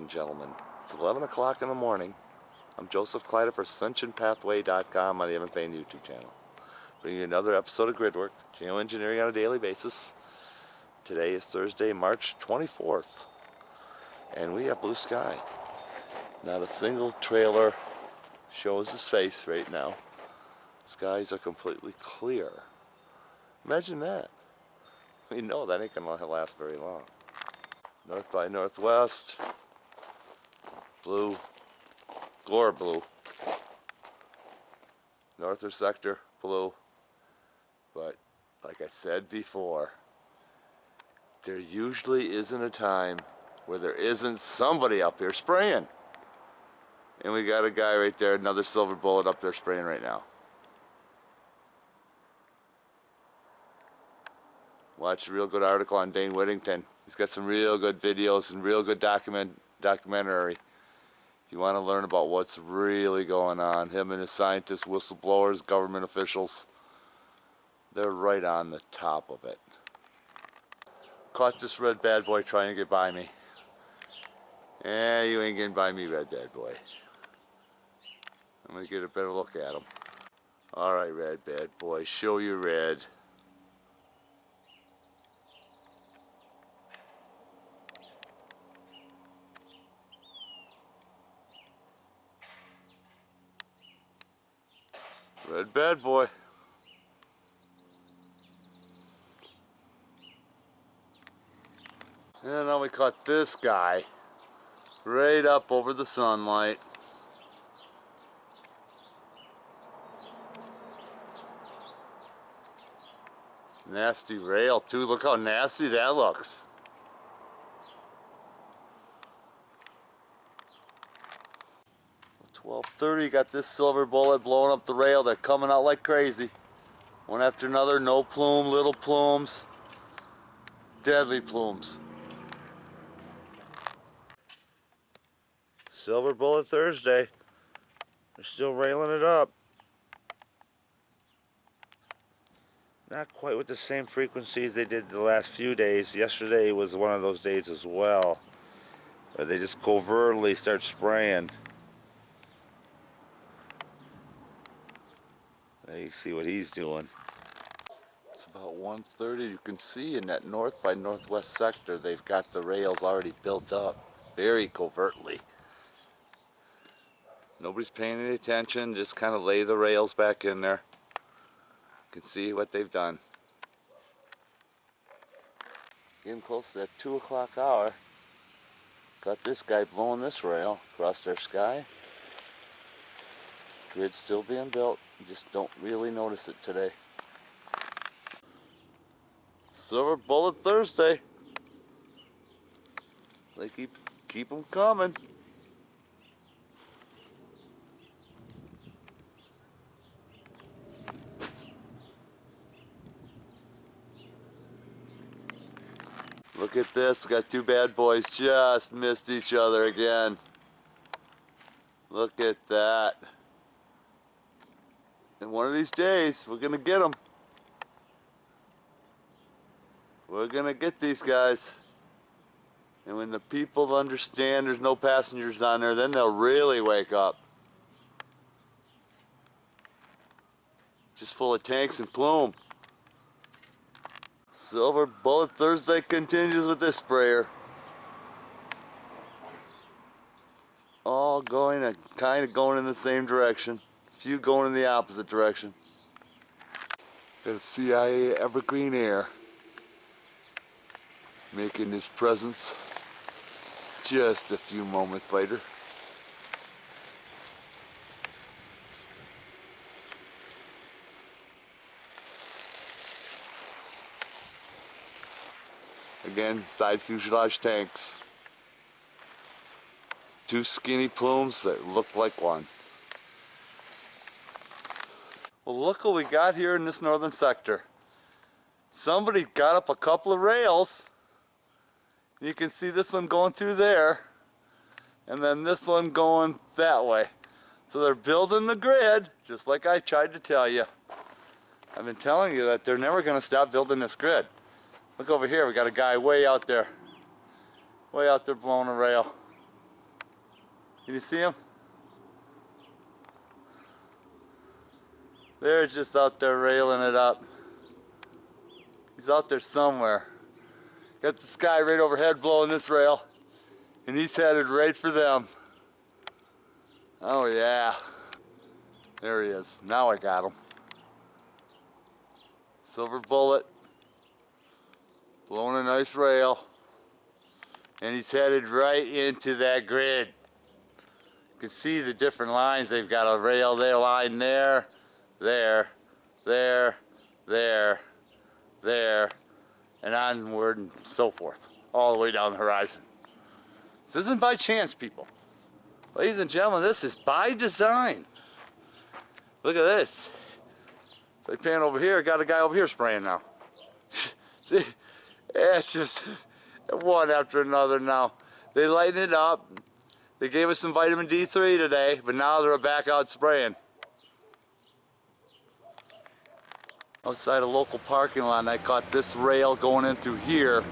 and gentlemen. It's 11 o'clock in the morning. I'm Joseph Kleider for AscensionPathway.com on the Evan Fain YouTube channel. Bringing you another episode of Gridwork, geoengineering on a daily basis. Today is Thursday, March 24th, and we have blue sky. Not a single trailer shows his face right now. Skies are completely clear. Imagine that. We know that ain't gonna last very long. North by northwest, blue, Gore blue. Northern sector, blue. But like I said before, there usually isn't a time where there isn't somebody up here spraying. And we got a guy right there, another silver bullet up there spraying right now. Watch a real good article on Dane Whittington. He's got some real good videos and real good documentary. If you want to learn about what's really going on, him and his scientists, whistleblowers, government officials, they're right on the top of it. Caught this red bad boy trying to get by me. Eh, you ain't getting by me, red bad boy. I'm going to get a better look at him. Alright, red bad boy, show your red. Red bad boy. And now we caught this guy right up over the sunlight. Nasty rail too. Look how nasty that looks. .1230, got this silver bullet blowing up the rail. They're coming out like crazy. One after another, no plume, little plumes, deadly plumes. Silver bullet Thursday. They're still railing it up. Not quite with the same frequencies they did the last few days. Yesterday was one of those days as well, where they just covertly start spraying. There you see what he's doing. It's about 1:30. You can see in that north by northwest sector, they've got the rails already built up very covertly. Nobody's paying any attention, just kind of lay the rails back in there. You can see what they've done. Getting close to that 2 o'clock hour. Got this guy blowing this rail across their sky. Grid's still being built. You just don't really notice it today. Silver bullet Thursday. They keep them coming. Look at this, got two bad boys just missed each other again. Look at that. And one of these days, we're gonna get them. We're gonna get these guys. And when the people understand there's no passengers on there, then they'll really wake up. Just full of tanks and plume. Silver bullet Thursday continues with this sprayer. All going and kind of going in the same direction. A few going in the opposite direction. Got a CIA Evergreen Air making his presence just a few moments later. Again, side fuselage tanks. Two skinny plumes that look like one. Well, look what we got here in this northern sector. Somebody got up a couple of rails. You can see this one going through there, and then this one going that way. So they're building the grid, just like I tried to tell you. I've been telling you that they're never going to stop building this grid. Look over here, we got a guy way out there blowing a rail. Can you see him? They're just out there railing it up. He's out there somewhere. Got the sky right overhead blowing this rail, and he's headed right for them. Oh yeah. There he is. Now I got him. Silver bullet. Blowing a nice rail. And he's headed right into that grid. You can see the different lines. They've got a rail there, line there, there, there, there, there, and onward and so forth. All the way down the horizon. This isn't by chance, people. Ladies and gentlemen, this is by design. Look at this. If I pan over here, got a guy over here spraying now. See? Yeah, it's just one after another now. They lighten it up. They gave us some vitamin D3 today, but now they're back out spraying. Outside a local parking lot, and I caught this rail going in through here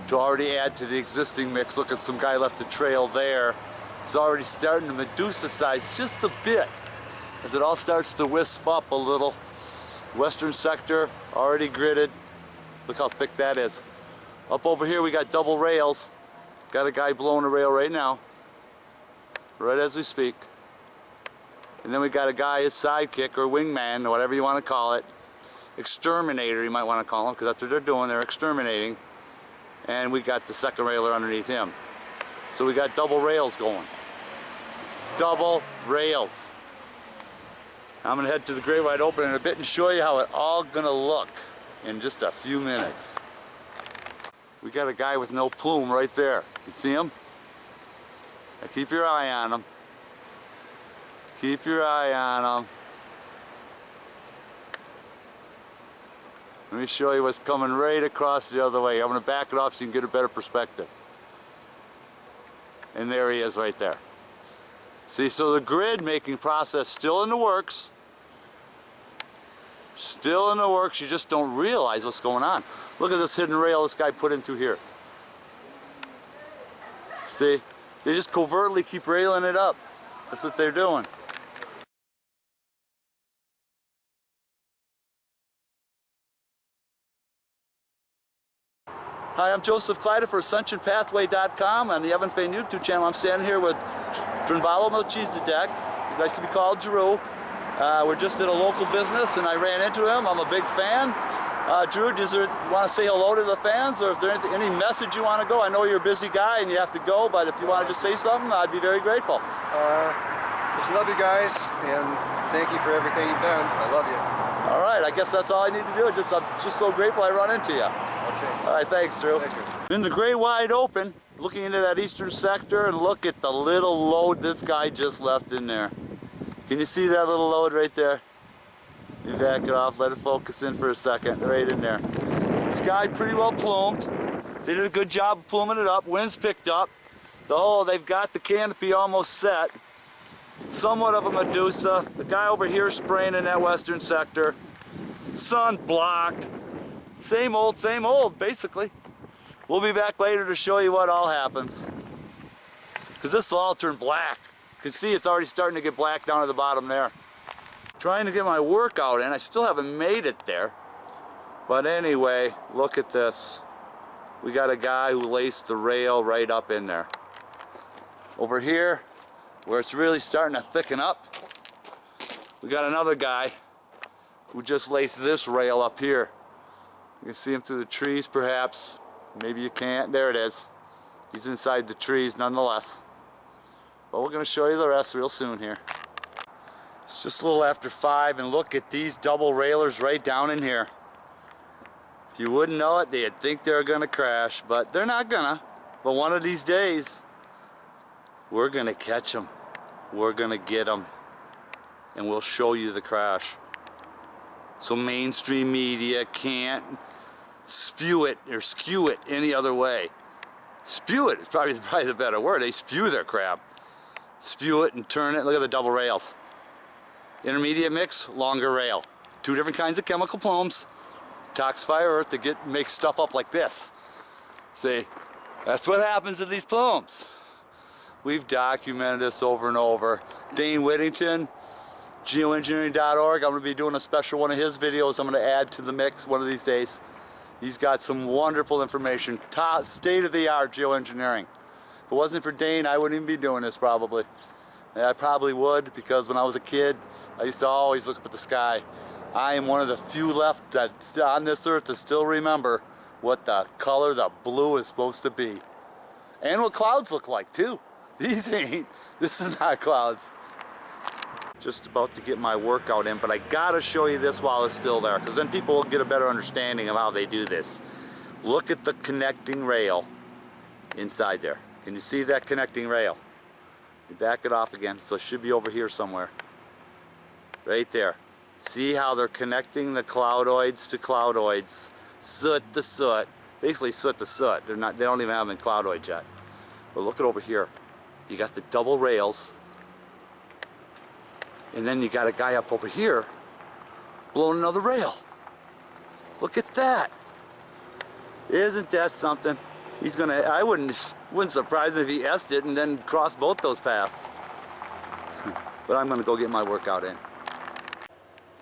to already add to the existing mix. Look at some guy left a trail there. It's already starting to Medusa size just a bit as it all starts to wisp up a little. Western sector already gridded. Look how thick that is. Up over here we got double rails. Got a guy blowing a rail right now, right as we speak. And then we got a guy, his sidekick or wingman, or whatever you want to call it. Exterminator, you might want to call him, because that's what they're doing, they're exterminating. And we got the second railer underneath him. So we got double rails going. Double rails. I'm going to head to the Great Wide Open in a bit and show you how it all going to look in just a few minutes. We got a guy with no plume right there. You see him? Now keep your eye on him. Keep your eye on him. Let me show you what's coming right across the other way. I'm going to back it off so you can get a better perspective. And there he is right there. See, so the grid making process still in the works. Still in the works, you just don't realize what's going on. Look at this hidden rail this guy put in through here. See, they just covertly keep railing it up. That's what they're doing. Hi, I'm Joseph Kleider for AscensionPathway.com on the Evan Fain YouTube channel. I'm standing here with Drunvalo Melchizedek. He's nice to be called Drew. We're just at a local business and I ran into him. I'm a big fan. Drew, you want to say hello to the fans, or if there's any message you want to go? I know you're a busy guy and you have to go, but if you want to just say something, I'd be very grateful. Just love you guys and thank you for everything you've done. I love you. All right, I guess that's all I need to do. I'm just so grateful I run into you. Okay. All right, thanks, Drew. Thank you. In the Great Wide Open, looking into that eastern sector, and look at the little load this guy just left in there. Can you see that little load right there? You back it off, let it focus in for a second, right in there. This guy pretty well plumed. They did a good job of pluming it up. Winds picked up. They've got the canopy almost set. Somewhat of a Medusa. The guy over here spraying in that western sector. Sun blocked. Same old, basically. We'll be back later to show you what all happens. Because this will all turn black. You can see it's already starting to get black down at the bottom there. Trying to get my workout in. I still haven't made it there. But anyway, look at this. We got a guy who laced the rail right up in there. Over here, where it's really starting to thicken up, we got another guy who just laced this rail up here. You can see him through the trees perhaps. Maybe you can't. There it is. He's inside the trees nonetheless. But we're going to show you the rest real soon here. It's just a little after 5 and look at these double railers right down in here. If you wouldn't know it, they'd think they're going to crash, but they're not gonna. But one of these days, we're going to catch them. We're going to get them. And we'll show you the crash. So mainstream media can't spew it or skew it any other way. Spew it is probably the better word. They spew their crap. Spew it and turn it. Look at the double rails. Intermediate mix, longer rail. 2 different kinds of chemical plumes. Toxify earth to make stuff up like this. See, that's what happens to these plumes. We've documented this over and over. Dane Whittington, geoengineering.org. I'm going to be doing a special one of his videos I'm going to add to the mix one of these days. He's got some wonderful information. Top, state-of-the-art geoengineering. If it wasn't for Dane, I wouldn't even be doing this probably. And I probably would, because when I was a kid, I used to always look up at the sky. I am one of the few left that's on this earth to still remember what the color, the blue, is supposed to be. And what clouds look like too. This is not clouds. Just about to get my workout in, but I gotta show you this while it's still there, because then people will get a better understanding of how they do this. Look at the connecting rail inside there. Can you see that connecting rail? You back it off again, so it should be over here somewhere. Right there. See how they're connecting the cloudoids to cloudoids, soot to soot, basically soot to soot. They don't even have them in cloudoids yet. But look at over here. You got the double rails, and then you got a guy up over here blowing another rail. Look at that. Isn't that something? He's gonna, I wouldn't surprise me if he S'd it and then crossed both those paths. But I'm gonna go get my workout in.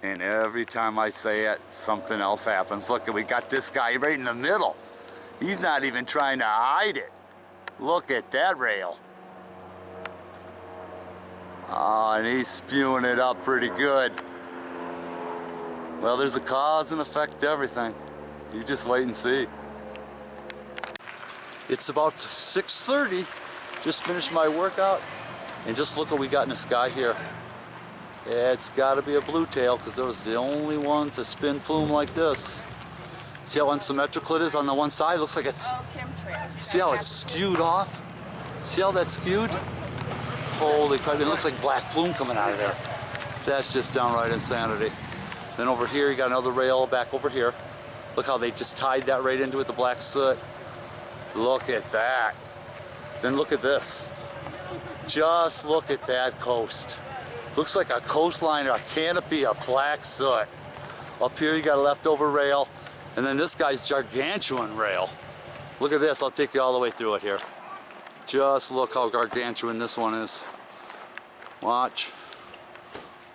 And every time I say it, something else happens. Look, we got this guy right in the middle. He's not even trying to hide it. Look at that rail. Oh, and he's spewing it up pretty good. Well, there's a cause and effect to everything. You just wait and see. It's about 6:30. Just finished my workout. And just look what we got in the sky here. Yeah, it's got to be a blue tail, because those are the only ones that spin plume like this. See how unsymmetrical it is on the one side? It looks like it's... See how it's skewed off? See how that's skewed? Holy crap, it looks like black plume coming out of there. That's just downright insanity. Then over here, you got another rail back over here. Look how they just tied that right into it, the black soot. Look at that. Then look at this. Just look at that coast. Looks like a coastline or a canopy of black soot. Up here you got a leftover rail, and then this guy's gargantuan rail. Look at this, I'll take you all the way through it here. Just look how gargantuan this one is. Watch.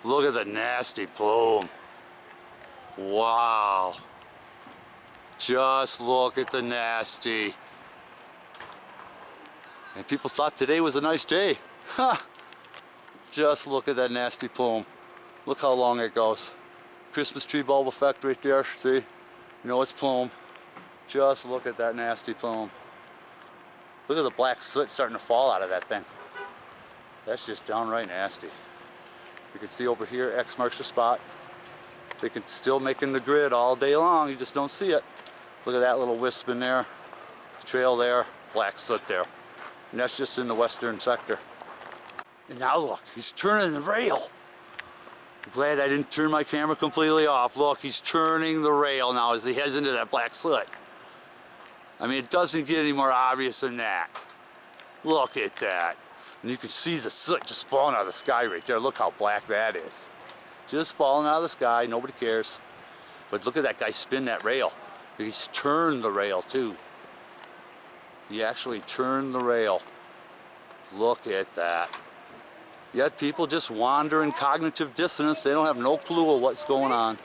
Look at the nasty plume. Wow. Just look at the nasty. And people thought today was a nice day. Ha! Just look at that nasty plume. Look how long it goes. Christmas tree bulb effect right there, see? You know it's plume. Just look at that nasty plume. Look at the black soot starting to fall out of that thing. That's just downright nasty. You can see over here, X marks the spot. They can still making the grid all day long, you just don't see it. Look at that little wisp in there, trail there, black soot there. And that's just in the western sector. And now look, he's turning the rail. I'm glad I didn't turn my camera completely off. Look, he's turning the rail now as he heads into that black soot. I mean, it doesn't get any more obvious than that. Look at that. And you can see the soot just falling out of the sky right there. Look how black that is. Just falling out of the sky, nobody cares. But look at that guy spin that rail. He's turned the rail too. He actually turned the rail. Look at that. Yet people just wander in cognitive dissonance. They don't have no clue of what's going on.